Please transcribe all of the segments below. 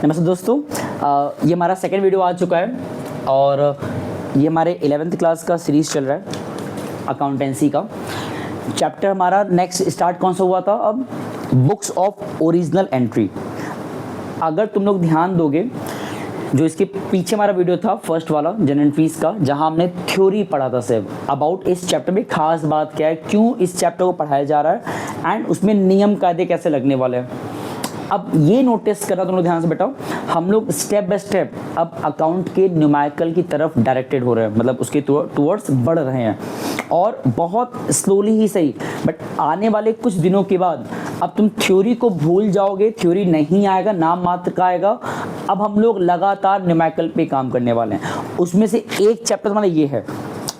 नमस्ते दोस्तों, ये हमारा सेकंड वीडियो आ चुका है और ये हमारे 11th क्लास का सीरीज़ चल रहा है अकाउंटेंसी का। चैप्टर हमारा नेक्स्ट स्टार्ट कौन सा हुआ था? अब बुक्स ऑफ ओरिजिनल एंट्री। अगर तुम लोग ध्यान दोगे, जो इसके पीछे हमारा वीडियो था फर्स्ट वाला जनरल एंट्रीज का, जहां हमने थ्योरी पढ़ा था सिर्फ अबाउट इस चैप्टर में खास बात क्या है, क्यों इस चैप्टर को पढ़ाया जा रहा है एंड उसमें नियम कायदे कैसे लगने वाले हैं। अब ये नोटिस करना तुम लोग ध्यान से बेटा, हम लोग स्टेप बाय स्टेप अब अकाउंट के न्यूमेरिकल की तरफ डायरेक्टेड हो रहे हैं, मतलब उसके टुवर्ड्स बढ़ रहे हैं और बहुत स्लोली ही सही, बट आने वाले कुछ दिनों के बाद अब तुम थ्योरी को भूल जाओगे, थ्योरी नहीं आएगा, नाम मात्र का आएगा। अब हम लोग लगातार न्यूमेरिकल पे काम करने वाले हैं। उसमें से एक चैप्टर हमारा ये है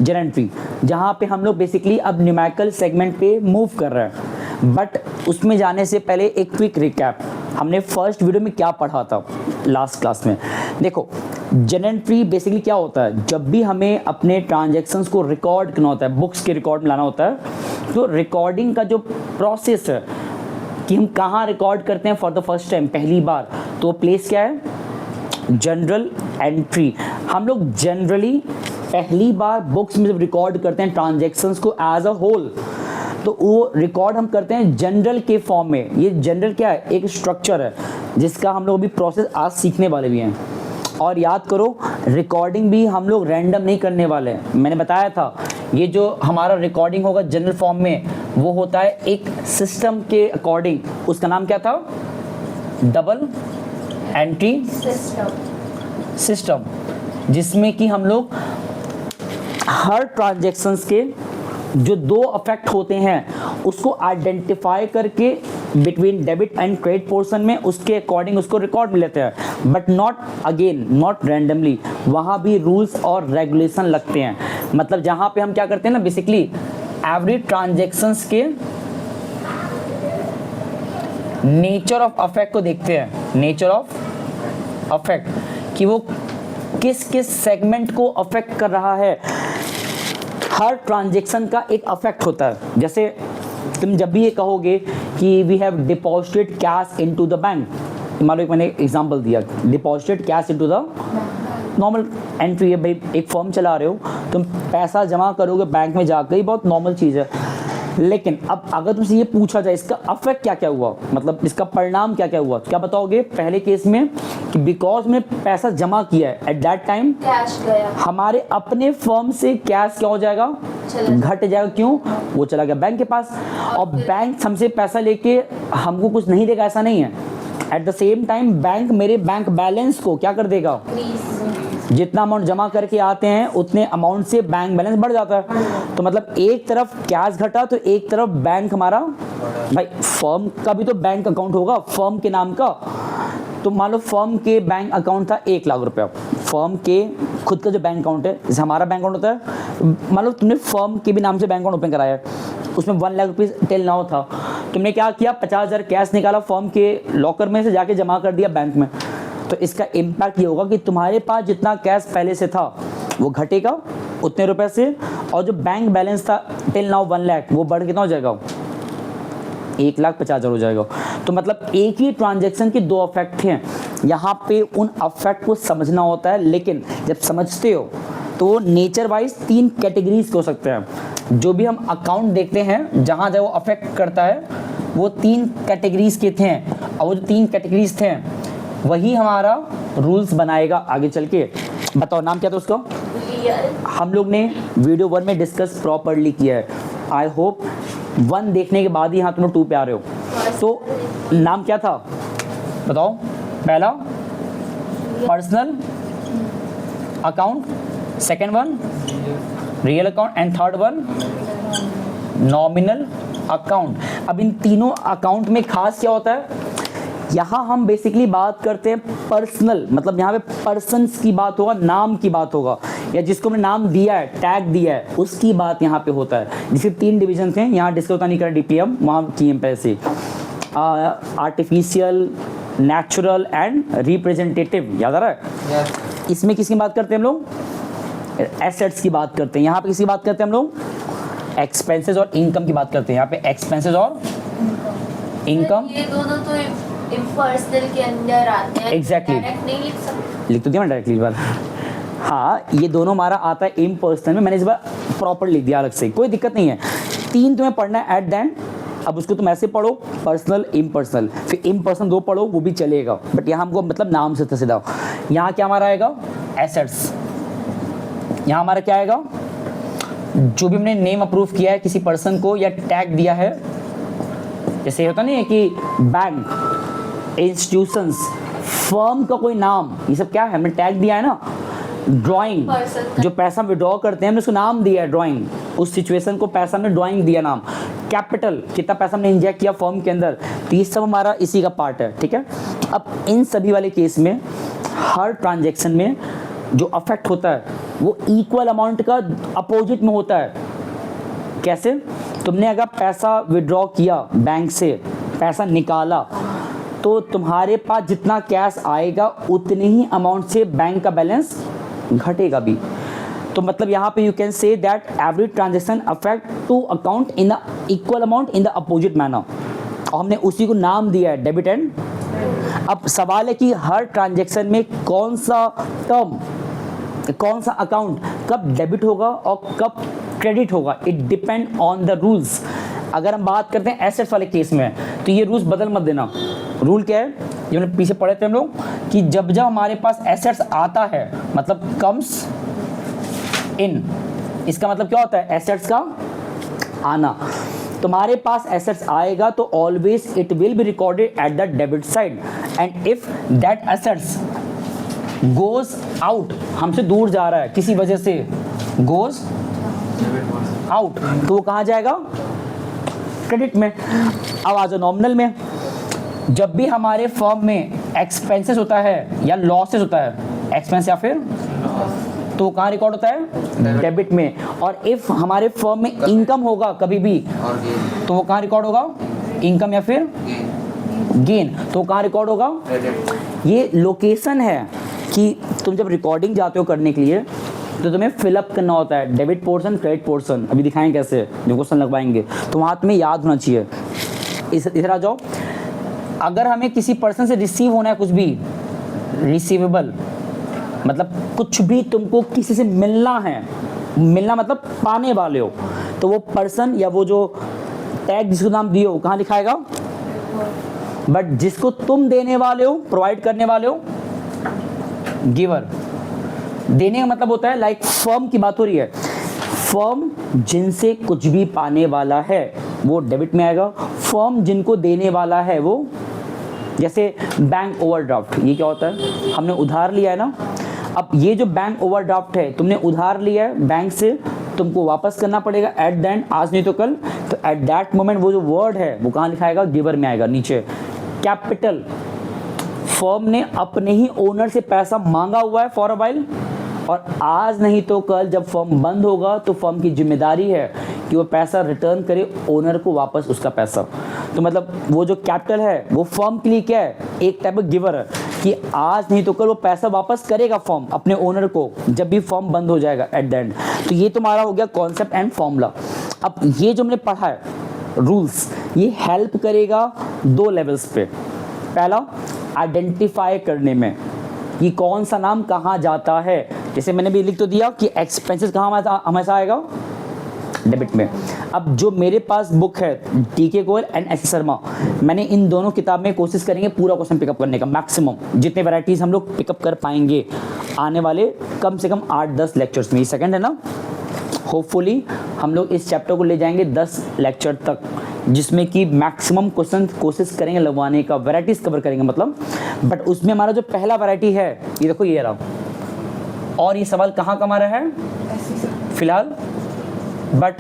जनरल एंट्री, जहाँ पे हम लोग बेसिकली अब न्यूमेरिकल सेगमेंट पे मूव कर रहे हैं। बट उसमें जाने से पहले एक क्विक रिकैप, हमने फर्स्ट वीडियो में क्या पढ़ा था लास्ट क्लास में। देखो, जनरल एंट्री बेसिकली क्या होता है, जब भी हमें अपने ट्रांजैक्शंस को रिकॉर्ड करना होता है, बुक्स के रिकॉर्ड में लाना होता है, तो रिकॉर्डिंग का जो प्रोसेस है कि हम कहाँ रिकॉर्ड करते हैं फॉर द फर्स्ट टाइम, पहली बार, तो प्लेस क्या है? General entry. हम लोग जनरली पहली बार बुक्स में जब रिकॉर्ड करते हैं ट्रांजैक्शंस को एज अ होल, तो वो रिकॉर्ड हम करते हैं जनरल के फॉर्म में। ये जनरल क्या है? एक स्ट्रक्चर है जिसका हम लोग अभी प्रोसेस आज सीखने वाले भी हैं। और याद करो, रिकॉर्डिंग भी हम लोग रैंडम नहीं करने वाले हैं। मैंने बताया था ये जो हमारा रिकॉर्डिंग होगा जनरल फॉर्म में, वो होता है एक सिस्टम के अकॉर्डिंग। उसका नाम क्या था? डबल एंट्री सिस्टम, जिसमें कि हम लोग हर ट्रांजैक्शंस के जो दो अफेक्ट होते हैं उसको आइडेंटिफाई करके between debit and credit portion में उसके अकॉर्डिंग उसको रिकॉर्ड में लेते हैं, बट नॉट रैंडमली। वहाँ भी रूल्स और रेगुलेशन लगते हैं। मतलब जहाँ पे हम क्या करते हैं ना, बेसिकली एवरी ट्रांजैक्शंस के नेचर ऑफ अफेक्ट को देखते हैं। नेचर ऑफ अफेक्ट कि वो किस किस सेगमेंट को अफेक्ट कर रहा है। हर ट्रांजैक्शन का एक अफेक्ट होता है। जैसे तुम जब भी ये कहोगे कि we have deposited cash into the bank, मान लो मैंने एग्जांपल दिया, deposited cash into the, normal entry है भाई, एक फॉर्म चला रहे हो, तुम पैसा जमा करोगे बैंक में जाकर, ये बहुत नॉर्मल चीज़ है। लेकिन अब अगर तुमसे ये पूछा जाए इसका अफेक्ट क्या क्या हुआ, मतलब इसका परिणाम क्या क्या हुआ, क्या बताओगे? पहले केस में कि बिकॉज में पैसा जमा किया है, एट दैट टाइम कैश गया, हमारे अपने फर्म से कैश क्या हो जाएगा? घट जाएगा। क्यों? वो चला गया बैंक के पास, और बैंक हमसे पैसा लेके हमको कुछ नहीं देगा, ऐसा नहीं है। At the same time bank मेरे बैंक बैलेंस को क्या कर देगा? जितना अमाउंट जमा करके आते हैं उतने अमाउंट से बैंक बैलेंस बढ़ जाता है। तो मतलब एक तरफ कैश घटा तो एक तरफ बैंक हमारा, भाई फर्म का भी तो बैंक अकाउंट होगा फर्म के नाम का। तो मान लो फर्म के बैंक अकाउंट था 1 लाख रुपया, फर्म के खुद का जो बैंक अकाउंट है, जैसे हमारा बैंक अकाउंट होता है, मान लो तुमने फर्म के भी नाम से बैंक अकाउंट ओपन कराया है, उसमें 1 लाख रुपीज़ टिल नाउ था, तुमने क्या किया? 50,000 कैश निकाला फर्म के लॉकर में से, जाके जमा कर दिया बैंक में। तो इसका इम्पैक्ट ये होगा कि तुम्हारे पास जितना कैश पहले से था वो घटेगा उतने रुपए से, और जो बैंक बैलेंस था टिल नाउ 1 लाख, वो बढ़ कितना हो जाएगा? 1,50,000 हो जाएगा। तो मतलब एक ही ट्रांजैक्शन के दो अफेक्ट हैं। यहाँ पे उन अफेक्ट को समझना होता है, लेकिन जब समझते हो तो वो नेचर वाइज 3 कैटेगरीज के हो सकते हैं। जो भी हम अकाउंट देखते हैं जहाँ जब वो अफेक्ट करता है, वो 3 कैटेगरीज के थे, और वो जो 3 कैटेगरीज थे वही हमारा रूल्स बनाएगा आगे चल के। बताओ नाम क्या था उसका? हम लोग ने वीडियो 1 में डिस्कस प्रॉपर्ली किया है। आई होप 1 देखने के बाद ही यहाँ तुम लोग 2 पे आ रहे हो। तो नाम क्या था बताओ? पहला personal account, second one real account, and third one nominal account. अब इन तीनों अकाउंट में खास क्या होता है? यहाँ हम बेसिकली बात करते हैं पर्सनल, मतलब यहाँ पे पर्सन्स की बात होगा, नाम की बात होगा, या जिसको हमने नाम दिया है, टैग दिया है, उसकी बात यहाँ पे होता है। जिसके 3 डिवीजन हैं, यहाँ डिस्कस होता नहीं कर डीपीएम, वहाँ टीएम पे से आर्टिफिशियल, नेचुरल एंड रिप्रेजेंटेटिव, याद आ रहा है? इसमें किसकी बात करते हैं हम लोग? एसेट्स की बात करते हैं। यहाँ पे किसकी बात करते हैं हम लोग? एक्सपेंसेस और इनकम की बात करते हैं। यहाँ पे एक्सपेंसेस और इनकम, ये दोनों तो इम्पर्सनल के अंदर आते हैं। Exactly. डायरेक्ट नहीं लिख सकते। लिख तो दिया मैं डायरेक्टली इस बार। हाँ, ये दोनों हमारा आता है इम्पर्सनल में, मैंने इस बार प्रॉपर लिख दिया अलग से, कोई दिक्कत नहीं है। 3 तुम्हें पढ़ना है एट द एंड। अब उसको तुम ऐसे पढ़ो, पर्सनल इम्पर्सनल, फिर इम्पर्सनल 2 पढ़ो, वो भी चलेगा, बट यहाँ हमको मतलब नाम से सीधा। यहाँ क्या हमारा आएगा, एसेट्स। यहाँ हमारा क्या आएगा, जो भी हमने नेम अप्रूव किया है किसी पर्सन को या टैग दिया है, जैसे होता नहीं है कि बैंक, इंस्टीट्यूशंस, फर्म का कोई नाम, ये सब क्या है, हमने टैग दिया है ना। ड्राइंग, जो पैसा विड्रॉ करते हैं हमने उसको नाम दिया है ड्राइंग, उस सिचुएशन को पैसा में ड्राइंग दिया नाम। कैपिटल, कितना पैसा हमने इंजेक्ट किया फर्म के अंदर, तो ये सब हमारा इसी का पार्ट है, ठीक है। अब इन सभी वाले केस में हर ट्रांजेक्शन में जो अफेक्ट होता है वो इक्वल अमाउंट का अपोजिट में होता है। कैसे, तुमने अगर पैसा विड्रॉ किया बैंक से, पैसा निकाला, तो तुम्हारे पास जितना कैश आएगा उतने ही अमाउंट से बैंक का बैलेंस घटेगा भी। तो मतलब यहाँ पे you can say that every transaction affect to account in the equal amount in the opposite manner, और हमने उसी को नाम दिया है डेबिट एंड। अब सवाल है कि हर ट्रांजेक्शन में कौन सा टर्म, कौन सा अकाउंट कब डेबिट होगा और कब क्रेडिट होगा, it depend on the rules. अगर हम बात करते हैं एसेट्स वाले केस में, तो ये रूल्स बदल मत देना। रूल क्या है, ये हमने पीछे पढ़े थे हम लोग, कि जब जब हमारे पास एसेट्स आता है, मतलब कम्स इन, इसका मतलब क्या होता है, एसेट्स का आना। तुम्हारे पास एसेट्स आएगा तो always it will be recorded at the debit side, and if that assets goes out, हमसे दूर जा रहा है किसी वजह से, गोज आउट, तो वो कहाँ जाएगा, क्रेडिट में। अब आ जाओ नॉमिनल में, जब भी हमारे फर्म में एक्सपेंसेस होता है या लॉसेस होता है, एक्सपेंस या फिर, तो वो कहाँ रिकॉर्ड होता है, डेबिट में। और इफ हमारे फर्म में इनकम होगा कभी भी, तो वो कहाँ रिकॉर्ड होगा, इनकम या फिर गेन, तो कहाँ रिकॉर्ड होगा। ये लोकेशन है कि तुम जब रिकॉर्डिंग जाते हो करने के लिए, तो तुम्हें फिलअप करना होता है डेबिट पोर्शन, क्रेडिट पोर्शन। अभी दिखाएंगे कैसे, जो क्वेश्चन लगवाएंगे, तो वहाँ तुम्हें याद होना चाहिए। इधर आ जाओ, अगर हमें किसी पर्सन से रिसीव होना है कुछ भी, रिसीवेबल मतलब कुछ भी तुमको किसी से मिलना है, मिलना मतलब पाने वाले हो, तो वो पर्सन या वो जो टैग जिसको नाम दिए हो कहाँ लिखाएगा, बट जिसको तुम देने वाले हो, प्रोवाइड करने वाले हो, गिवर। देने का मतलब होता है, लाइक फर्म की बात हो रही है, फर्म जिनसे कुछ भी पाने वाला है वो डेबिट में आएगा, फर्म जिनको देने वाला है वो, जैसे बैंक ओवरड्राफ्ट, ये क्या होता है, हमने उधार लिया है ना। अब ये जो बैंक ओवरड्राफ्ट है, तुमने उधार लिया है बैंक से, तुमको वापस करना पड़ेगा एट द एंड, आज नहीं तो कल, तो एट दैट मोमेंट वो जो वर्ड है वो कहाँ लिखाएगा, गिवर में आएगा नीचे। कैपिटल, फर्म ने अपने ही ओनर से पैसा मांगा हुआ है फॉर अ वाइल, और आज नहीं तो कल जब फर्म बंद होगा तो फर्म की जिम्मेदारी है कि वो पैसा रिटर्न करे ओनर को वापस उसका पैसा। तो मतलब वो जो कैपिटल है वो फर्म के लिए क्या है, एक टाइप ऑफ गिवर है, कि आज नहीं तो कल वो पैसा वापस करेगा फर्म अपने ओनर को, जब भी फर्म बंद हो जाएगा एट द एंड। तो ये तुम्हारा हो गया कॉन्सेप्ट एंड फॉर्मूला। अब ये जो हमने पढ़ा है रूल्स, ये हेल्प करेगा 2 लेवल्स पे। पहला, आइडेंटिफाई करने में कि कौन सा नाम कहाँ जाता है, जैसे मैंने भी लिख तो दिया कि एक्सपेंसेस कहाँ हमेशा आएगा, डेबिट में। अब जो मेरे पास बुक है टीके गोयल एंड एस शर्मा, मैंने इन दोनों किताब में कोशिश करेंगे पूरा क्वेश्चन पिकअप करने का, मैक्सिमम जितने वैरायटीज़ हम लोग पिकअप कर पाएंगे आने वाले कम से कम 8-10 लेक्चर्स में। ये सेकंड है ना, होपफुली हम लोग इस चैप्टर को ले जाएंगे 10 लेक्चर तक, जिसमें कि मैक्सिमम क्वेश्चन कोशिश करेंगे लगवाने का, वैरायटीज़ कवर करेंगे मतलब। बट उसमें हमारा जो पहला वैरायटी है, ये देखो ये रहा, और ये सवाल कहाँ का हमारा है फिलहाल, बट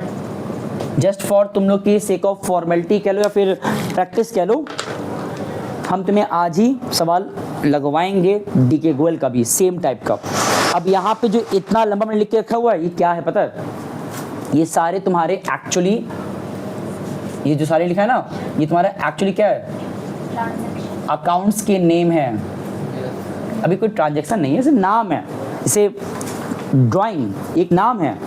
जस्ट फॉर तुम लोग की सेक ऑफ फॉर्मेलिटी कह लो या फिर प्रैक्टिस कह लो, हम तुम्हें आज ही सवाल लगवाएंगे डीके गोयल का भी सेम टाइप का। अब यहाँ पे जो इतना लंबा मैंने लिख के रखा हुआ है, ये क्या है पता है, ये सारे तुम्हारे एक्चुअली, ये जो सारे लिखा है ना, ये तुम्हारा एक्चुअली क्या है, अकाउंट्स के नेम है। अभी कोई ट्रांजैक्शन नहीं है, सिर्फ नाम है। जैसे ड्राइंग एक नाम है,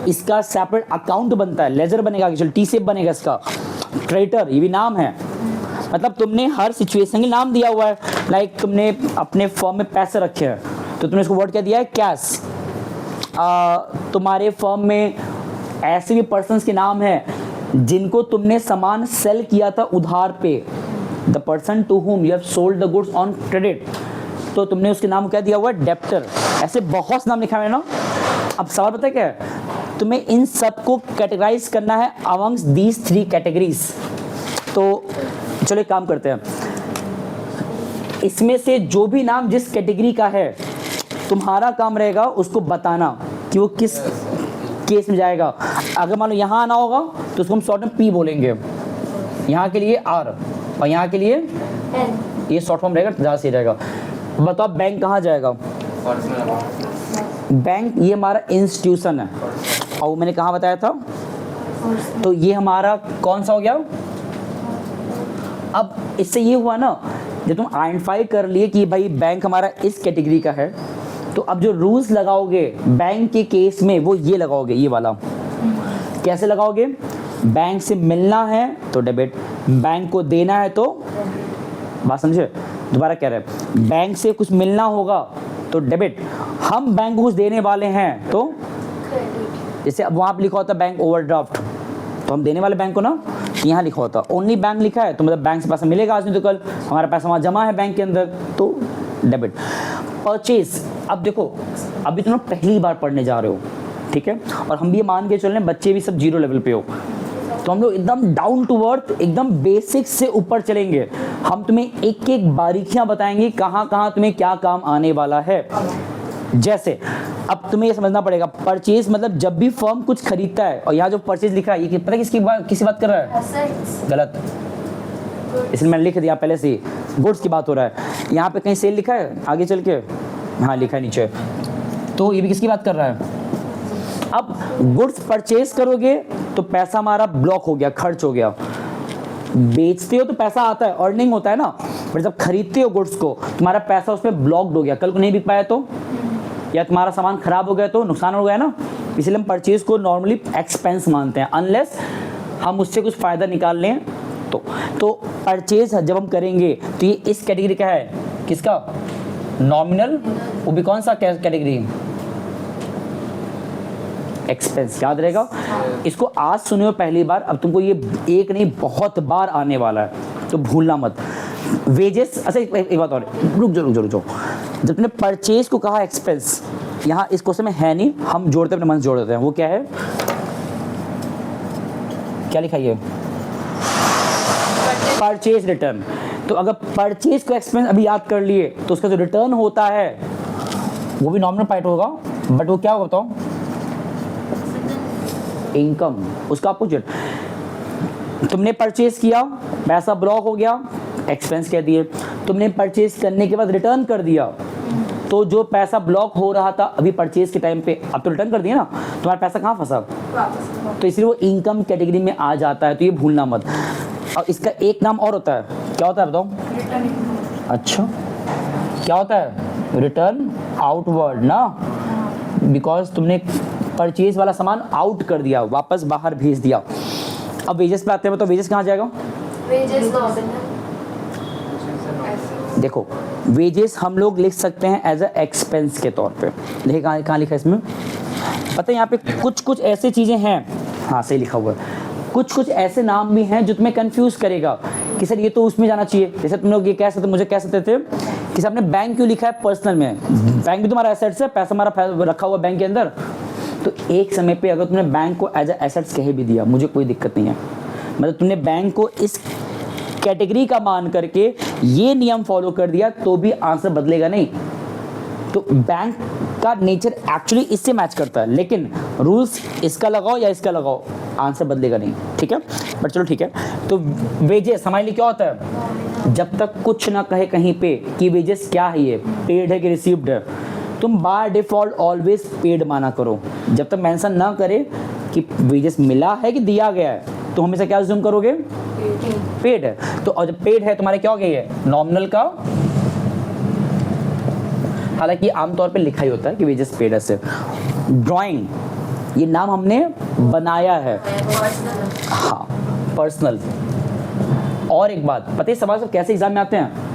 इसका सेपरेट अकाउंट बनता है, लेजर बनेगा, टी सेप बनेगा इसका, क्रेडिटर ये भी नाम है। मतलब तुमने हर सिचुएशन के नाम दिया हुआ है। लाइक तुमने अपने फर्म में पैसे रखे हैं तो तुमने इसको वर्ड क्या दिया है, कैश। तुम्हारे फर्म में ऐसे भी पर्सन्स के नाम हैं जिनको तुमने सामान सेल किया था उधार पे, the person to whom you have sold the goods on credit, तो तुमने उसके नाम क्या दिया हुआ है, डेप्टर। ऐसे बहुत से नाम लिखा हुआ है ना। अब सवाल पता है क्या है, तुम्हें इन सब को कैटेगराइज करना है अमंग्स दीज 3 कैटेगरीज। तो चलो एक काम करते हैं, इसमें से जो भी नाम जिस कैटेगरी का है तुम्हारा काम रहेगा उसको बताना कि वो किस केस में जाएगा। अगर मान लो यहाँ आना होगा तो उसको हम शॉर्ट में पी बोलेंगे, यहाँ के लिए आर और यहाँ के लिए ये शॉर्ट फॉर्म रहेगा, ज़्यादा सही रहेगा। बताओ बैंक कहाँ जाएगा, बैंक ये हमारा इंस्टीट्यूशन है और वो मैंने कहाँ बताया था, तो ये हमारा कौन सा हो गया। अब इससे ये हुआ ना, जब तुम आइडेंटिफाई कर लिए कि भाई बैंक हमारा इस कैटेगरी का है, तो अब जो रूल्स लगाओगे बैंक के केस में वो ये लगाओगे, ये वाला। कैसे लगाओगे, बैंक से मिलना है तो डेबिट, बैंक को देना है तो, बात समझे, दोबारा कह रहे हैं, बैंक से कुछ मिलना होगा तो डेबिट, हम बैंक को कुछ देने वाले हैं तो, जैसे अब वहाँ पे लिखा होता है बैंक ओवरड्राफ्ट, तो हम देने वाले बैंक को ना, यहाँ लिखा होता ओनली बैंक लिखा है तो मतलब बैंक से पैसा मिलेगा आज नहीं तो कल, हमारा पैसा वहाँ जमा है बैंक के अंदर तो डेबिट। परचेज, अब देखो अभी तुम लोग पहली बार पढ़ने जा रहे हो, ठीक है, और हम भी ये मान के चल रहे हैं बच्चे भी सब 0 लेवल पे हो, तो हम लोग एकदम डाउन टू अर्थ, एकदम बेसिक से ऊपर चलेंगे। हम तुम्हें एक एक बारीकियां बताएंगे कहाँ कहाँ तुम्हें क्या काम आने वाला है। जैसे अब तुम्हें ये समझना पड़ेगा, परचेज मतलब जब भी फर्म कुछ खरीदता है, और यहाँ जो परचेज लिखा है ये पता है किसी बात कर रहा है, गलत, इसलिए मैंने लिख दिया पहले से, गुड्स की बात हो रहा है। यहाँ पे कहीं सेल लिखा है आगे चल के, हाँ लिखा है नीचे, तो ये भी किसकी बात कर रहा है। अब गुड्स परचेज करोगे तो पैसा हमारा ब्लॉक हो गया, खर्च हो गया। बेचते हो तो पैसा आता है, अर्निंग होता है ना, बट जब खरीदते हो गुड्स को तुम्हारा पैसा उसमें ब्लॉक्ड हो गया, कल को नहीं बिक पाया तो, या तुम्हारा सामान खराब हो गया तो नुकसान हो गया ना। इसलिए हम परचेज को नॉर्मली एक्सपेंस मानते हैं, अनलेस हम उससे कुछ फ़ायदा निकाल लें तो परचेज जब हम करेंगे तो ये इस कैटेगरी का है, किसका, नॉमिनल, वो भी कौन सा कैटेगरी, एक्सपेंस, याद रहेगा। इसको आज सुने हो पहली बार, अब तुमको ये एक नहीं बहुत बार आने वाला है, तो भूलना मत। वेजेस, अच्छा एक बात और, रुक जाओ, जब तुमने परचेज को कहा एक्सपेंस, यहाँ इस क्वेश्चन में है नहीं, हम जोड़ते अपने मन से जोड़ देते हैं, वो क्या है, क्या लिखा है, परचेज रिटर्न। तो अगर परचेज को एक्सपेंस अभी याद कर लिए तो उसका जो रिटर्न होता है वो भी नॉमिनल पार्ट होगा, बट वो क्या होगा बताओ, इनकम, उसका अपोजिट। तुमने परचेज किया, पैसा ब्लॉक हो गया, एक्सपेंस कह दिए। तुमने परचेज करने के बाद रिटर्न कर दिया, तो जो पैसा ब्लॉक हो रहा था अभी परचेज के टाइम पे, अब तो रिटर्न कर दिया ना, तुम्हारा पैसा कहाँ फंसा, तो इसलिए वो इनकम कैटेगरी में आ जाता है, तो ये भूलना मत। और इसका एक नाम और होता है, क्या होता है बताओ, अच्छा क्या होता है, रिटर्न आउटवर्ड ना, बिकॉज तुमने परचेज वाला सामान आउट कर दिया, वापस बाहर भेज दिया। अब वेजेस पे आते हैं, तो वेजेस कहाँ जाएगा, वेजेस नॉमिनल, देखो वेजेस हम लोग लिख सकते हैं एज अ एक्सपेंस के तौर पे, देखिए कहाँ लिखा है इसमें, पता है यहाँ पे कुछ ऐसी चीज़ें हैं, हाँ सही लिखा हुआ है, कुछ ऐसे नाम भी हैं जो तुम्हें कंफ्यूज करेगा कि सर ये तो उसमें जाना चाहिए। जैसे तुम लोग ये कह सकते, मुझे कह सकते थे कि आपने बैंक क्यों लिखा है पर्सनल में, बैंक भी तुम्हारा एसेट्स है, पैसा हमारा रखा हुआ बैंक के अंदर, तो एक समय पे अगर तुमने बैंक को एज अ एसेट्स कह भी दिया मुझे कोई दिक्कत नहीं है, मतलब तुमने बैंक को इस कैटेगरी का मान करके ये नियम फॉलो कर दिया तो भी आंसर बदलेगा नहीं। तो बैंक का नेचर एक्चुअली इससे मैच करता है, लेकिन रूल्स इसका लगाओ या इसका लगाओ आंसर बदलेगा नहीं, ठीक है, बट चलो ठीक है। तो वेजेस हमारे लिए क्या होता है, जब तक कुछ ना कहे कहीं पे कि वेजेस क्या है, ये पेड है कि रिसीव्ड है, तुम बाय डिफॉल्ट ऑलवेज पेड माना करो। जब तक मेंशन ना करे कि वेजेस मिला है कि दिया गया है तो हमेशा क्या अज्यूम करोगे, पेड है। तो और जब पेड है तुम्हारे क्या हो गया, ये नॉमिनल का, हालांकि आमतौर पे लिखा ही होता है कि वेजेस पेड है। से ड्राइंग, ये नाम हमने बनाया है, हाँ पर्सनल, और एक बात, पता है सवाल सब कैसे एग्जाम में आते हैं?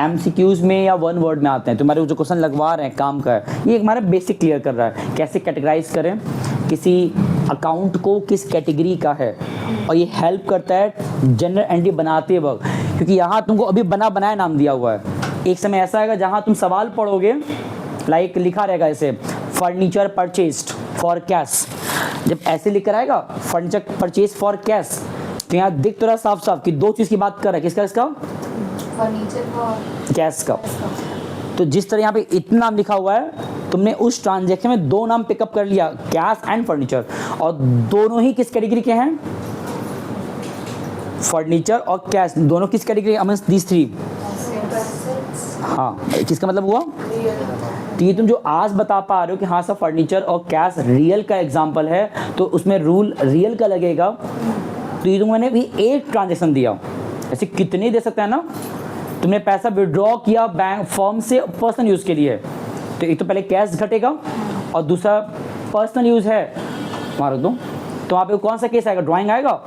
MCQs में या वन वर्ड में आते हैं। तुम्हारे जो क्वेश्चन लगवा रहे हैं काम का है, ये हमारा बेसिक क्लियर कर रहा है कैसे कैटेगराइज करें किसी अकाउंट को, किस कैटेगरी का है, और ये हेल्प करता है जनरल एंट्री बनाते वक्त, क्योंकि यहाँ तुमको अभी बना बनाया नाम दिया हुआ है। एक समय ऐसा आएगा जहाँ तुम सवाल पढ़ोगे, लाइक लिखा रहेगा ऐसे फर्नीचर परचेस्ड फॉर कैश, जब ऐसे लिख कर आएगा फर्नीचर परचेज फॉर कैश, तो यहाँ दिख तो रहा साफ साफ कि दो चीज़ की बात कर रहा है, किसका? इसका फर्नीचर का, कैश का। तो जिस तरह यहाँ पे इतना नाम लिखा हुआ है, तुमने उस ट्रांजैक्शन में दो नाम पिकअप कर लिया, कैश एंड फर्नीचर, और दोनों ही किस कैटेगरी के हैं? फर्नीचर और कैश दोनों किस कैटेगरी? Amongst these three. हाँ, किसका मतलब हुआ? तो ये तुम जो आज बता पा रहे हो कि हाँ सर फर्नीचर और कैश रियल का एग्जाम्पल है, तो उसमें रूल रियल का लगेगा। तो ये तुमने भी एक ट्रांजेक्शन दिया, ऐसे कितने दे सकते हैं ना। तुमने पैसा विड्रॉ किया बैंक फर्म से पर्सनल यूज़ के लिए, तो एक तो पहले कैश घटेगा और दूसरा पर्सनल यूज़ है मारो तो वहाँ पे कौन सा केस आएगा? ड्राइंग आएगा।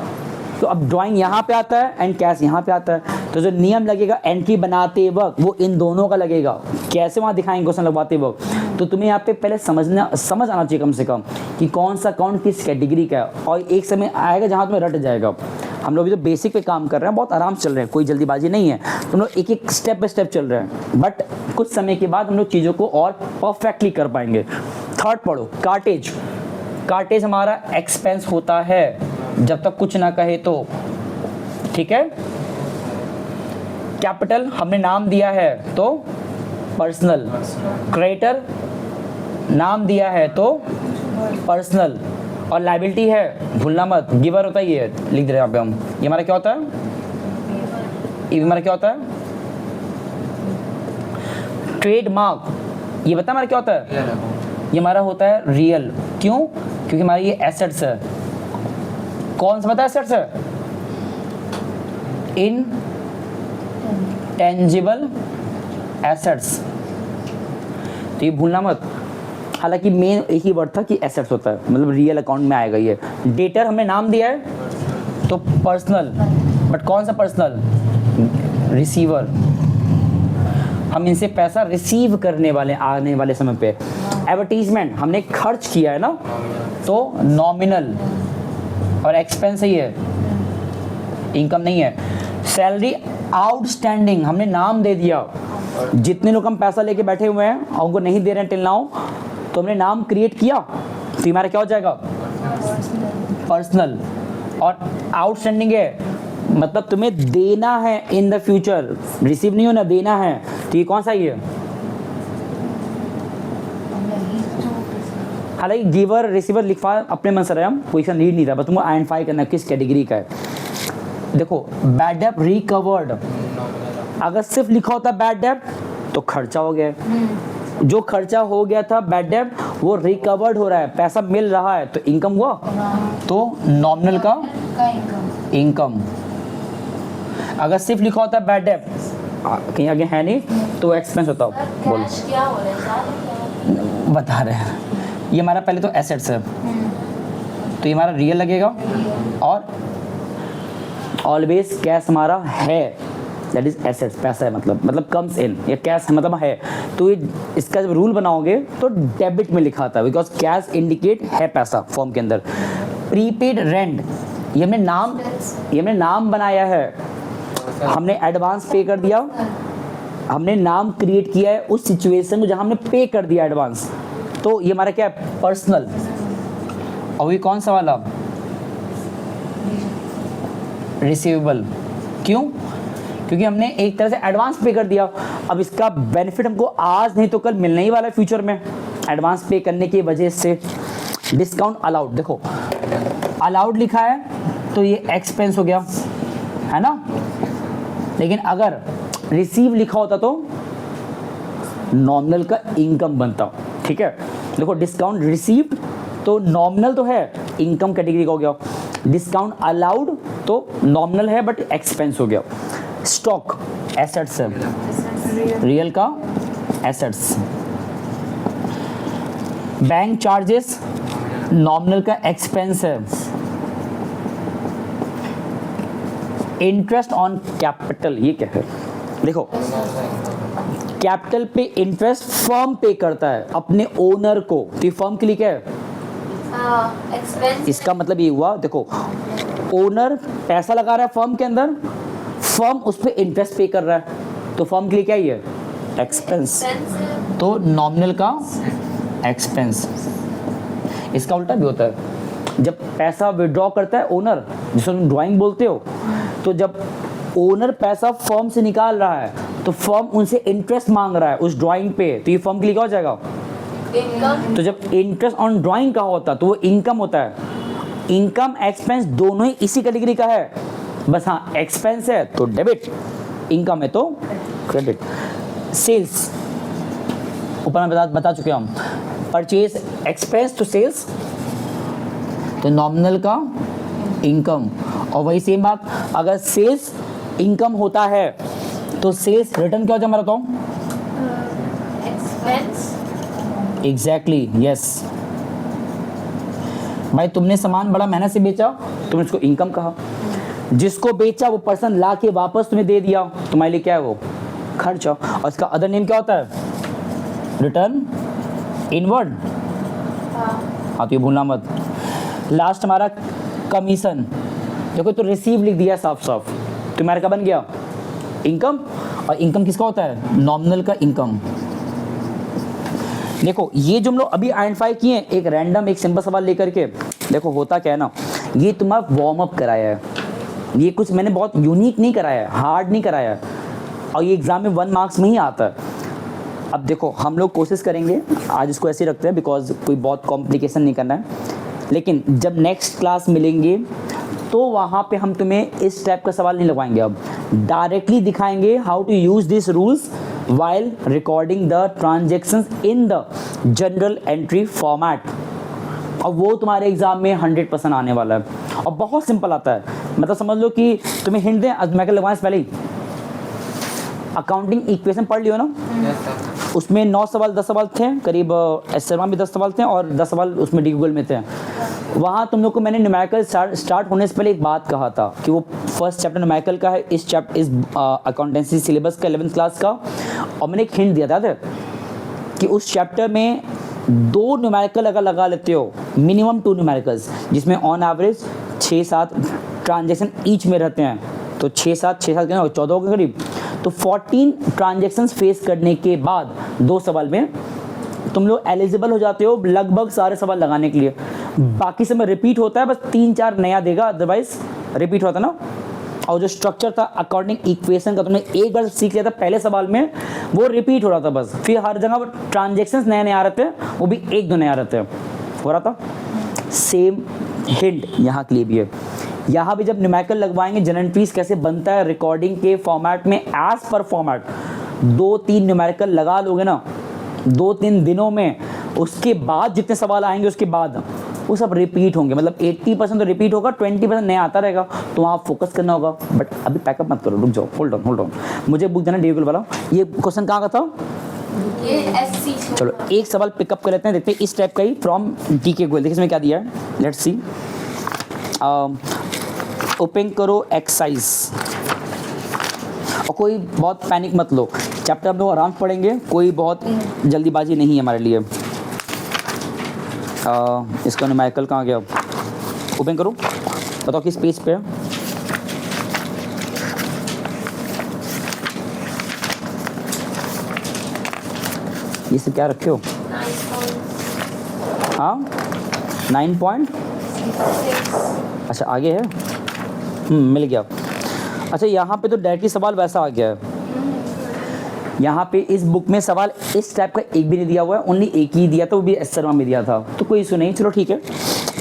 तो अब ड्राइंग यहाँ पे आता है एंड कैश यहाँ पे आता है, तो जो नियम लगेगा एंट्री बनाते वक्त वो इन दोनों का लगेगा। कैसे वहाँ दिखाएंगे क्वेश्चन लगवाते वक्त? तो तुम्हें यहाँ पे पहले समझ आना चाहिए कम से कम कि कौन सा अकाउंट किस कैटेगरी का है, और एक समय आएगा जहाँ तुम्हें रट जाएगा। हम लोग भी तो बेसिक पे काम कर रहे हैं, बहुत आराम से चल रहे हैं, कोई जल्दीबाजी नहीं है, तुम लोग एक एक स्टेप बाय स्टेप चल रहे हैं, बट कुछ समय के बाद हम लोग चीज़ों को और परफेक्टली कर पाएंगे। थर्ड पढ़ो, कार्टेज। कार्टेज हमारा एक्सपेंस होता है जब तक कुछ ना कहे तो, ठीक है। कैपिटल हमने नाम दिया है तो पर्सनल, क्रेडिटर नाम दिया है तो पर्सनल, और लाइबिलिटी है भूलना मत, गिवर होता है, ये लिख दे रहे हैं यहाँ पे हम। ये हमारा क्या होता है? ये हमारा क्या होता है? ट्रेडमार्क। ये बता हमारा क्या होता है? ये हमारा होता है रियल। क्यों? क्योंकि हमारे ये एसेट्स है। कौन सा पता है एसेट्स है? इन टेंजिबल एसेट्स, तो ये भूलना मत। हालांकि मेन एक ही वर्ड था कि एसेट्स होता है, मतलब रियल अकाउंट में आएगा ये। डेटर हमने नाम दिया है तो पर्सनल, बट कौन सा पर्सनल? रिसीवर। हम इनसे पैसा रिसीव करने वाले आने वाले समय पे। एडवर्टीजमेंट हमने खर्च किया है ना, तो नॉमिनल, और एक्सपेंस ही है, इनकम नहीं है। सैलरी आउटस्टैंडिंग हमने नाम दे दिया, जितने लोग हम पैसा लेके बैठे हुए हैं और उनको नहीं दे रहे हैं टिल नाउ, तो हमने नाम क्रिएट किया, तो हमारा क्या हो जाएगा? पर्सनल। और आउटस्टैंडिंग है मतलब तुम्हें देना है इन द फ्यूचर, रिसीव नहीं होना, देना है। तो ये कौन सा ही है? हालांकि गिवर रिसीवर लिखवा अपने मन से रहे हम, पोजीशन रीड नहीं था, बस तुमको आइडेंटिफाई करना है किस कैटेगरी का है। देखो बैड डेब्ट रिकवर्ड, अगर सिर्फ लिखा होता बैड डेब्ट तो खर्चा हो गया, जो खर्चा हो गया था बैड डेब्ट वो रिकवर्ड हो रहा है, पैसा मिल रहा है, तो इनकम हुआ, तो नॉमिनल का इनकम। अगर सिर्फ लिखा होता बैड डेब्ट कहीं आगे है नहीं तो एक्सपेंस होता। बोलो क्या हो रहा है? बता रहे हैं, ये हमारा पहले तो एसेट्स है, तो ये हमारा रियल लगेगा, और ऑलवेज कैश हमारा है, दैट इज एसेट्स, पैसा है मतलब कम्स इन, ये कैश है मतलब है। तो ये इसका जब रूल बनाओगे तो डेबिट में लिखा था, बिकॉज कैश इंडिकेट है पैसा फॉर्म के अंदर। प्रीपेड रेंट, ये हमने नाम बनाया है, हमने एडवांस पे कर दिया, हमने नाम क्रिएट किया है उस सिचुएशन को जहां हमने पे कर दिया एडवांस, तो ये हमारा क्या है? पर्सनल। और ये कौन सा वाला? रिसीवेबल। क्यों? क्योंकि हमने एक तरह से एडवांस पे कर दिया। अब इसका बेनिफिट हमको आज नहीं तो कल मिलने ही वाला है फ्यूचर में, एडवांस पे करने की वजह से। डिस्काउंट अलाउड, देखो अलाउड लिखा है तो ये एक्सपेंस हो गया, है ना, लेकिन अगर रिसीव लिखा होता तो नॉमिनल का इनकम बनता, ठीक है। देखो डिस्काउंट रिसीव्ड तो नॉमिनल तो है, इनकम कैटेगरी का हो गया। डिस्काउंट अलाउड तो नॉमिनल है बट एक्सपेंस हो गया। स्टॉक एसेट्स है, रियल का एसेट्स। बैंक चार्जेस नॉमिनल का एक्सपेंस है, इंटरेस्ट ऑन कैपिटल, ये क्या है? देखो, कैपिटल पे इंटरेस्ट फर्म पे करता है अपने ओनर को, तो ये फर्म के लिए क्या है? एक्सपेंस। इसका मतलब ये हुआ, देखो ओनर पैसा लगा रहा है फर्म के अंदर, फर्म उस पर इंटरेस्ट पे कर रहा है, तो फर्म के लिए क्या ही है? एक्सपेंस। तो नॉमिनल का एक्सपेंस। इसका उल्टा भी होता है, जब पैसा विड्रॉ करता है ओनर, जिसको तुम ड्राइंग बोलते हो, तो जब ओनर पैसा फर्म से निकाल रहा है तो फर्म उनसे इंटरेस्ट मांग रहा है उस ड्राइंग पे, तो ये फर्म के लिए क्या हो जाएगा? इनकम। तो जब इंटरेस्ट ऑन ड्राइंग का होता है तो वो इनकम होता है। इनकम एक्सपेंस दोनों ही इसी कैटेगरी का है, बस हाँ एक्सपेंस है तो डेबिट, इनकम है तो क्रेडिट। सेल्स ऊपर में बता चुके हम, परचेज एक्सपेंस तो सेल्स, तो नॉमिनल का इनकम। और वही सेम बात, अगर सेल्स इनकम होता है तो सेल्स रिटर्न क्या हो जाए? मैं बताऊँ, एक्सपेंस। Exactly, yes. भाई तुमने सामान बड़ा मेहनत से बेचा, तुमने उसको इनकम कहा। जिसको बेचा वो पर्सन ला के वापस तुम्हें दे दिया, तुम्हारे लिए क्या है वो? खर्चा। और इसका अदर नेम क्या होता है? Return inward. हाँ तो ये भूलना मत। लास्ट हमारा कमीशन। देखो तो रिसीव लिख दिया साफ साफ, तुम्हारा क्या बन गया? इनकम। और इनकम किसका होता है? नॉमिनल का इनकम। देखो ये जो हम लोग अभी आइडेंटिफाई किए हैं, एक रैंडम एक सिंपल सवाल लेकर के, देखो होता क्या है ना, ये तुम्हारा वार्म अप कराया है, ये कुछ मैंने बहुत यूनिक नहीं कराया है, हार्ड नहीं कराया है, और ये एग्जाम में 1 मार्क्स में ही आता है। अब देखो हम लोग कोशिश करेंगे, आज इसको ऐसे रखते हैं बिकॉज कोई बहुत कॉम्प्लिकेशन नहीं करना है, लेकिन जब नेक्स्ट क्लास मिलेंगे तो वहाँ पे हम तुम्हें इस टाइप का सवाल नहीं लगवाएंगे, अब डायरेक्टली दिखाएंगे how to use this rules while recording the transactions in the general entry format। और वो तुम्हारे एग्जाम में 100% आने वाला है और बहुत सिंपल आता है। मतलब समझ लो कि तुम्हें हिंट दें, मैं क्या लगवाएं पहले ही, अकाउंटिंग इक्वेशन पढ़ लियो ना, उसमें 9 सवाल 10 सवाल थे करीब, एसएससी में भी 10 सवाल थे और 10 सवाल उसमें डी गूगल में थे। वहाँ तुम लोग को मैंने न्यूमेरिकल स्टार्ट होने से पहले एक बात कहा था कि वो फर्स्ट चैप्टर न्यूमेरिकल का है, इस अकाउंटेंसी सिलेबस का 11th क्लास का, और मैंने एक हिंट दिया था कि उस चैप्टर में 2 न्यूमेरिकल अगर लगा लेते हो, मिनिमम 2 न्यूमेरिकल्स, जिसमें ऑन एवरेज 6-7 ट्रांजेक्शन ईच में रहते हैं, तो 6-7 कितना हो, 14 के करीब, तो 14 ट्रांजेक्शन्स फेस करने के बाद 2 सवाल में तुम लोग एलिजिबल हो जाते हो लगभग सारे सवाल लगाने के लिए। बाकी समय रिपीट होता है, बस 3-4 नया देगा, अदरवाइज रिपीट होता ना। और जो स्ट्रक्चर था अकॉर्डिंग इक्वेशन का, तुमने एक बार सीख लिया था पहले सवाल में, वो रिपीट हो रहा था बस, फिर हर जगह ट्रांजेक्शन्स नए नए आ रहे थे, वो भी 1-2 नए आ रहे थे, हो रहा था। सेम हिंट यहाँ के लिए भी है, यहाँ भी जब न्यूमेरिकल लगवाएंगे जनरल एंट्रीज कैसे बनता है रिकॉर्डिंग के फॉर्मेट में, एज पर फॉर्मेट 2-3 न्यूमेरिकल लगा लोगे ना 2-3 दिनों में, उसके बाद जितने सवाल आएंगे उसके बाद वो सब रिपीट होंगे, मतलब 80% तो रिपीट होगा, 20% नया आता रहेगा, तो वहाँ फोकस करना होगा। बट अभी पैकअप मत करो, रुक जाओ, होल्ड ऑन, मुझे बुक देना डी वाला। ये क्वेश्चन कहाँ का था? ये एससी। चलो एक सवाल पिकअप कर लेते हैं, देखते हैं इस टाइप का ही फ्रॉम डी के गोयल। देखिए इसमें क्या दिया है, लेट्स सी। ओपन करो एक्सरसाइज, और कोई बहुत पैनिक मत लो, चैप्टर हम लोग आराम से पढ़ेंगे, कोई बहुत जल्दीबाजी नहीं है हमारे लिए। इसका न्यूमेरिकल कहाँ गया? ओपन करो, बताओ किस पेज पे है? ये सब क्या रखे हो? हाँ 9 अच्छा आगे है, मिल गया। अच्छा यहाँ पे तो डायरेक्टली सवाल वैसा आ गया है, यहाँ पे इस बुक में सवाल इस टाइप का एक भी नहीं दिया हुआ है, ओनली एक ही दिया था, वो भी एस शर्मा में दिया था, तो कोई इशू नहीं, चलो ठीक है।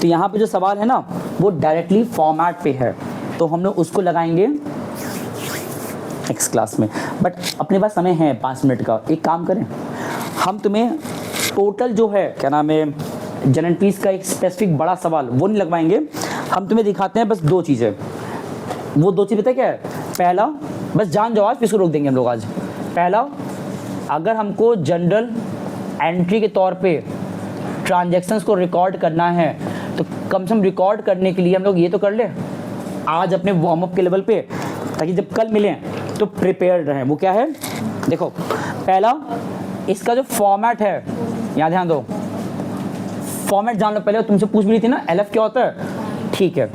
तो यहाँ पे जो सवाल है ना वो डायरेक्टली फॉर्मेट पे है, तो हम लोग उसको लगाएंगे नेक्स्ट क्लास में। बट अपने पास समय है 5 मिनट का, एक काम करें, हम तुम्हें टोटल जो है क्या नाम है जनरल एंट्रीज का एक स्पेसिफिक बड़ा सवाल वो नहीं लगवाएंगे, हम तुम्हें दिखाते हैं बस 2 चीज़ें। वो 2 चीज़ पता क्या है? पहला, बस जान जाओ आज, इसको रोक देंगे हम लोग आज। पहला, अगर हमको जनरल एंट्री के तौर पे ट्रांजैक्शंस को रिकॉर्ड करना है तो कम से कम रिकॉर्ड करने के लिए हम लोग ये तो कर ले आज अपने वार्म अप के लेवल पे ताकि जब कल मिलें तो प्रिपेयर्ड रहें। वो क्या है, देखो पहला इसका जो फॉर्मेट है, यहाँ ध्यान दो, फॉर्मेट जान लो पहले। तुमसे पूछ भी रही थी ना LF क्या होता है, ठीक है,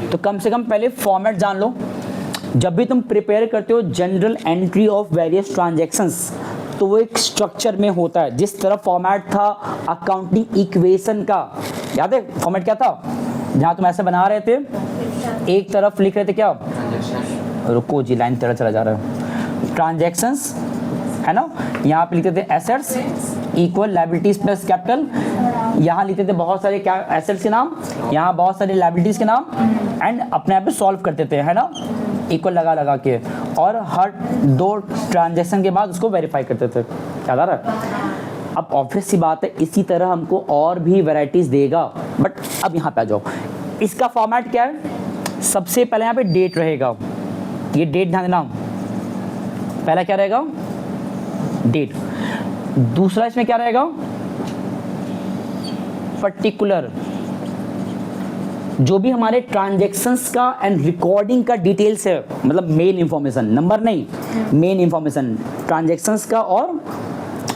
तो कम से कम पहले फॉर्मेट जान लो। जब भी तुम प्रिपेयर करते हो general entry of various transactions, तो वो एक स्ट्रक्चर में होता है। जिस तरह फॉर्मेट था अकाउंटिंग इक्वेशन का, याद है फॉर्मेट क्या था, जहाँ तुम ऐसे बना रहे थे, एक तरफ लिख रहे थे क्या, रुको जी लाइन तरह चला जा रहा है, ट्रांजैक्शंस है ना, यहाँ पे लिखते थे assets equal liabilities plus capital, यहाँ लिखते थे बहुत सारे क्या एसेट्स के नाम, यहाँ बहुत सारे लायबिलिटीज के नाम, एंड अपने आप पे सॉल्व करते थे, है ना, इक्वल लगा लगा के, और हर 2 ट्रांजैक्शन के बाद उसको वेरीफाई करते थे। याद आ रहा है? अब ऑब्वियस सी बात है इसी तरह हमको और भी वैरायटीज देगा, बट अब यहाँ पे आ जाओ। इसका फॉर्मेट क्या है, सबसे पहले यहाँ पे डेट रहेगा, ये डेट ध्यान देना, पहला क्या रहेगा, डेट। दूसरा इसमें क्या रहेगा, पर्टिकुलर, जो भी हमारे ट्रांजैक्शंस का एंड रिकॉर्डिंग का डिटेल्स है, मतलब मेन इंफॉर्मेशन, नंबर नहीं, मेन इंफॉर्मेशन ट्रांजैक्शंस का और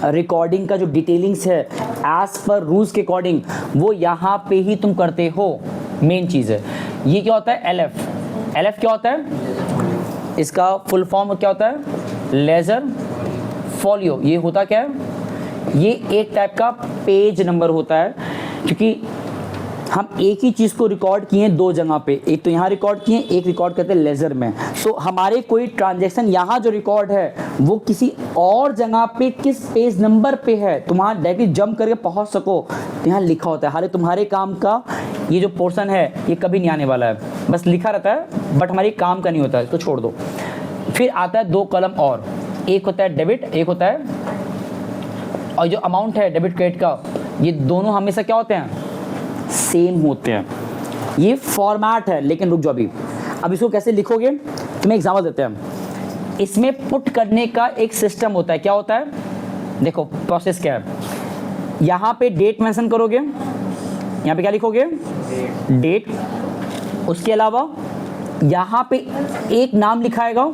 रिकॉर्डिंग का जो डिटेलिंग्स है एज पर रूल्स के अकॉर्डिंग, वो यहाँ पे ही तुम करते हो, मेन चीज़ है। ये क्या होता है, LF क्या होता है, इसका फुल फॉर्म क्या होता है, लेजर फॉलियो। ये होता क्या है, ये एक टाइप का पेज नंबर होता है, क्योंकि हम एक ही चीज़ को रिकॉर्ड किए 2 जगह पे, एक तो यहाँ रिकॉर्ड किए, एक रिकॉर्ड करते हैं लेजर में। तो हमारे कोई ट्रांजैक्शन यहाँ जो रिकॉर्ड है वो किसी और जगह पे किस पेज नंबर पे है, तुम वहाँ डायरेक्टली जंप करके पहुँच सको, तो यहाँ लिखा होता है। हालांकि तुम्हारे काम का ये जो पोर्शन है ये कभी नहीं आने वाला है, बस लिखा रहता है, बट हमारे काम का नहीं होता है, तो छोड़ दो। फिर आता है 2 कॉलम और, एक होता है डेबिट, एक होता है, और जो अमाउंट है डेबिट क्रेडिट का, ये दोनों हमेशा क्या होते हैं, सेम होते हैं। ये फॉर्मेट है, लेकिन रुक जाओ अभी, अब इसको कैसे लिखोगे, तुम्हें एग्जाम्पल देते हैं। इसमें पुट करने का एक सिस्टम होता है, क्या होता है, देखो प्रोसेस क्या है, यहाँ पे डेट मेंशन करोगे, यहाँ पे क्या लिखोगे, डेट, उसके अलावा यहाँ पे एक नाम लिखाएगा,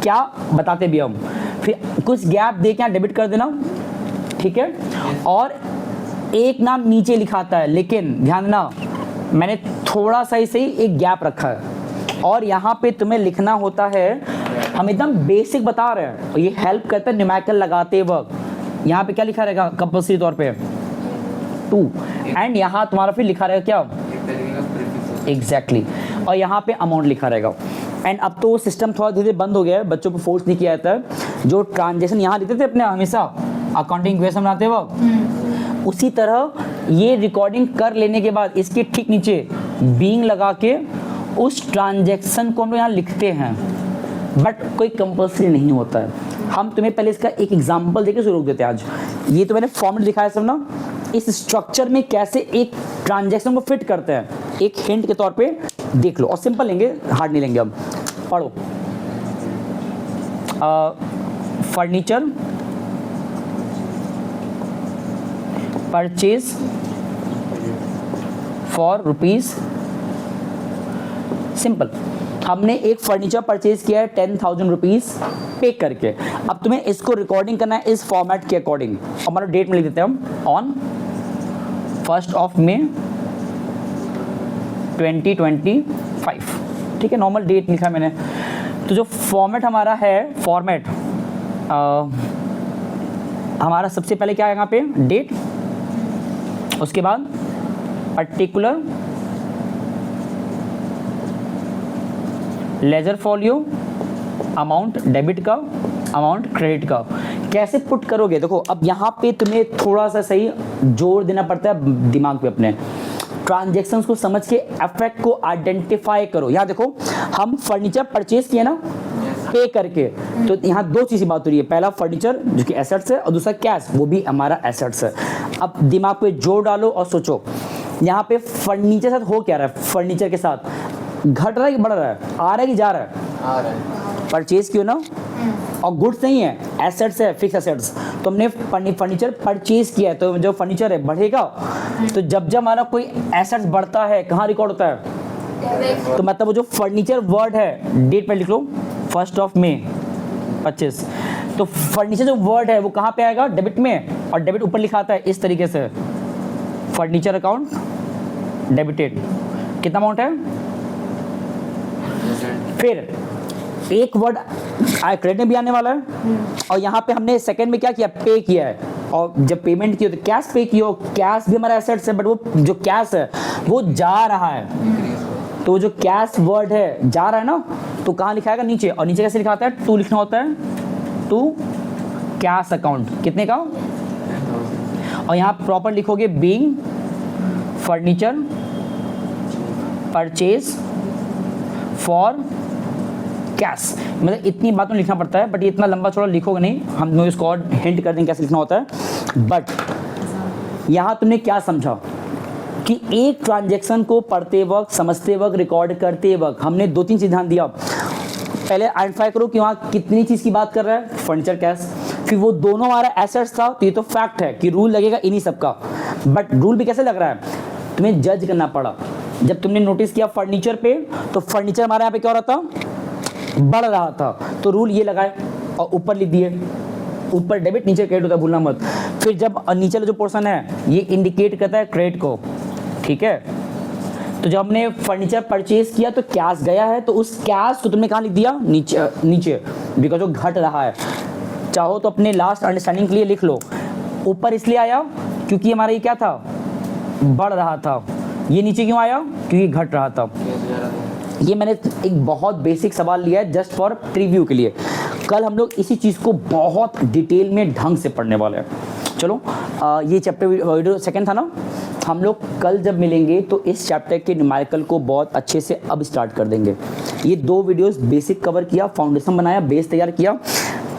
क्या बताते भी हम, फिर कुछ गैप दे के यहाँ डेबिट कर देना, ठीक है, और एक नाम नीचे लिखाता है, लेकिन ध्यान देना मैंने थोड़ा सा ही एक गैप रखा है, और यहाँ पे तुम्हें लिखना होता है, हम एकदम बेसिक बता रहे हैं, और ये हेल्प करता है न्यूमेरिकल लगाते वक्त। यहाँ पे क्या लिखा रहेगा कंपल्सरी तौर पे 2, एंड यहाँ तुम्हारा फिर लिखा रहेगा क्या, एग्जैक्टली, और यहाँ पे अमाउंट लिखा रहेगा। एंड अब तो सिस्टम थोड़ा धीरे बंद हो गया है, बच्चों को फोर्स नहीं किया जाता है, जो ट्रांजेक्शन यहाँ देते थे अपने हमेशा अकाउंटिंग इक्वेशन बनाते वक्त, उसी तरह ये रिकॉर्डिंग कर लेने के बाद इसके ठीक नीचे बीइंग लगा के उस ट्रांजैक्शन को हम लोग यहाँ लिखते हैं, बट कोई कंपल्सरी नहीं होता है। हम तुम्हें पहले इसका एक एग्जांपल देके शुरू देते हैं आज। ये तो मैंने फॉर्मेट दिखाया सब ना, इस स्ट्रक्चर में कैसे एक ट्रांजैक्शन को फिट करते हैं, एक हिंट के तौर पे देख लो, और सिंपल लेंगे, हार्ड नहीं लेंगे। हम पढ़ो, furniture purchase for rupees, simple, हमने एक फर्नीचर परचेज किया है 10,000 रुपीज पे करके। अब तुम्हें इसको रिकॉर्डिंग करना है इस फॉर्मेट के अकॉर्डिंग। हमारा डेट में लिख देते हैं हम, ऑन 1 मई 2025, ठीक है, नॉर्मल डेट लिखा है मैंने। तो जो फॉर्मेट हमारा है, फॉर्मेट हमारा सबसे पहले क्या है यहाँ पे, डेट, उसके बाद particular, ledger folio, amount debit का, अमाउंट क्रेडिट का। कैसे पुट करोगे, देखो अब यहाँ पे तुम्हें थोड़ा सा सही जोर देना पड़ता है दिमाग पे अपने, ट्रांजैक्शंस को समझ के इफेक्ट को आइडेंटिफाई करो। यहाँ देखो हम फर्नीचर परचेज किए ना पे करके, तो यहाँ 2 चीज़ें बात हो रही है, पहला फर्नीचर जो कि एसेट्स है, और दूसरा कैश, वो भी हमारा एसेट्स है। अब दिमाग पे जोर डालो और सोचो, यहाँ पे फर्नीचर साथ हो क्या रहा है, फर्नीचर के साथ घट रहा है कि बढ़ रहा है, आ रहा है कि जा रहा है, आ रहा है, परचेज क्यों ना, और गुड्स नहीं है, एसेट्स है, फिक्स एसेट्स। तो हमने फर्नीचर परचेज किया है, तो जो फर्नीचर है बढ़ेगा। तो जब जब हमारा कोई एसेट्स बढ़ता है, कहाँ रिकॉर्ड होता है, तो मतलब वो जो फर्नीचर वर्ड है, डेट पे लिख लो 1 मई 25। तो फर्नीचर जो वर्ड है वो कहाँ पे आएगा, डेबिट में, और डेबिट ऊपर लिखा आता है इस तरीके से, फर्नीचर अकाउंट डेबिटेड। कितना अमाउंट है, फिर एक वर्ड क्रेडिट में भी आने वाला है, और यहाँ पे हमने सेकंड में क्या किया, पे किया है, और जब पेमेंट की हो तो कैश पे की हो, कैश भी हमारा एसेट्स है, बट वो जो कैश है वो जा रहा है, तो वो जो कैश वर्ड है जा रहा है ना, तो कहाँ लिखाएगा, नीचे, और नीचे कैसे लिखा होता है, टू लिखना होता है, टू कैश अकाउंट कितने का, और यहाँ प्रॉपर लिखोगे being furniture purchase for cash. मतलब इतनी बातों लिखना पड़ता है, बट ये इतना लंबा चौड़ा लिखोगे नहीं, हम नो इसको और हिंट कर देंगे कैसे लिखना होता है। बट यहाँ तुमने क्या समझा कि एक ट्रांजैक्शन को पढ़ते वक्त, समझते वक्त, रिकॉर्ड करते वक्त हमने 2-3 चीज़ ध्यान दिया। पहले आइडेंटिफाई करो कि वहाँ कितनी चीज़ की बात कर रहा है, फर्नीचर कैश, फिर वो दोनों हमारा एसेट्स था, तो ये तो फैक्ट है कि रूल लगेगा इन्हीं सबका। बट रूल भी कैसे लग रहा है, तुम्हें जज करना पड़ा। जब तुमने नोटिस किया फर्नीचर पे, तो फर्नीचर हमारे यहाँ पे क्या हो रहा था, बढ़ रहा था, तो रूल ये लगाए और ऊपर लिख दिए, ऊपर डेबिट नीचे क्रेडिट होता है, भूलना मत। फिर जब नीचे जो पोर्शन है ये इंडिकेट करता है क्रेडिट को, ठीक है। तो जब हमने फर्नीचर परचेज किया तो कैश गया है, तो उस कैश को तुमने कहाँ लिख दिया, नीचे, नीचे, बिकॉज वो घट रहा है। चाहो तो अपने लास्ट अंडरस्टैंडिंग के लिए लिख लो, ऊपर इसलिए आया क्योंकि हमारा ये क्या था, बढ़ रहा था। ये नीचे क्यों आया, क्योंकि घट रहा था। ये मैंने एक बहुत बेसिक सवाल लिया है जस्ट फॉर प्रीव्यू के लिए। कल हम लोग इसी चीज़ को बहुत डिटेल में ढंग से पढ़ने वाले हैं। चलो ये चैप्टर वीडियो सेकंड था ना, हम लोग कल जब मिलेंगे तो इस चैप्टर के न्यूमेरिकल को बहुत अच्छे से अब स्टार्ट कर देंगे। ये 2 वीडियोस बेसिक कवर किया, फाउंडेशन बनाया, बेस तैयार किया।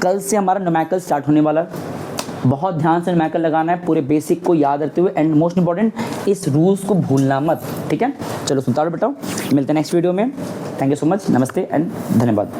कल से हमारा न्यूमेरिकल स्टार्ट होने वाला है। बहुत ध्यान से न्यूमेरिकल लगाना है, पूरे बेसिक को याद रखते हुए, एंड मोस्ट इंपॉर्टेंट इस रूल्स को भूलना मत, ठीक है। चलो सुनता रहो बेटा, मिलते हैं नेक्स्ट वीडियो में। थैंक यू सो मच, नमस्ते एंड धन्यवाद।